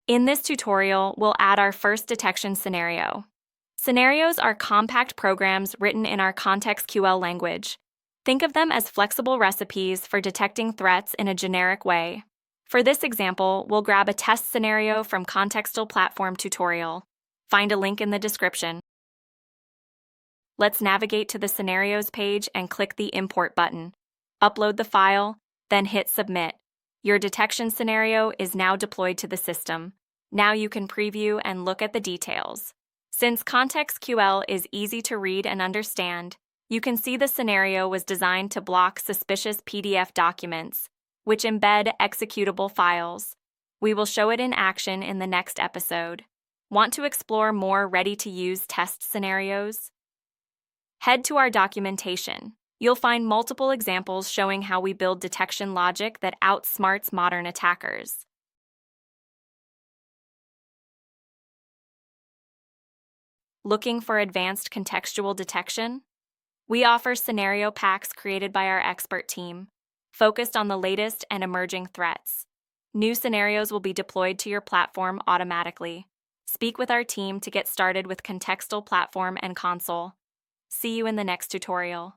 In this tutorial, we'll add our first detection scenario. Scenarios are compact programs written in our ContexQL language. Think of them as flexible recipes for detecting threats in a generic way. For this example, we'll grab a test scenario from Contextal Platform tutorial. Find a link in the description. Let's navigate to the Scenarios page and click the Import button. Upload the file, then hit Submit. Your detection scenario is now deployed to the system. Now you can preview and look at the details. Since ContextQL is easy to read and understand, you can see the scenario was designed to block suspicious PDF documents, which embed executable files. We will show it in action in the next episode. Want to explore more ready-to-use test scenarios? Head to our documentation. You'll find multiple examples showing how we build detection logic that outsmarts modern attackers. Looking for advanced contextual detection? We offer scenario packs created by our expert team, focused on the latest and emerging threats. New scenarios will be deployed to your platform automatically. Speak with our team to get started with Contextal Platform and Console. See you in the next tutorial.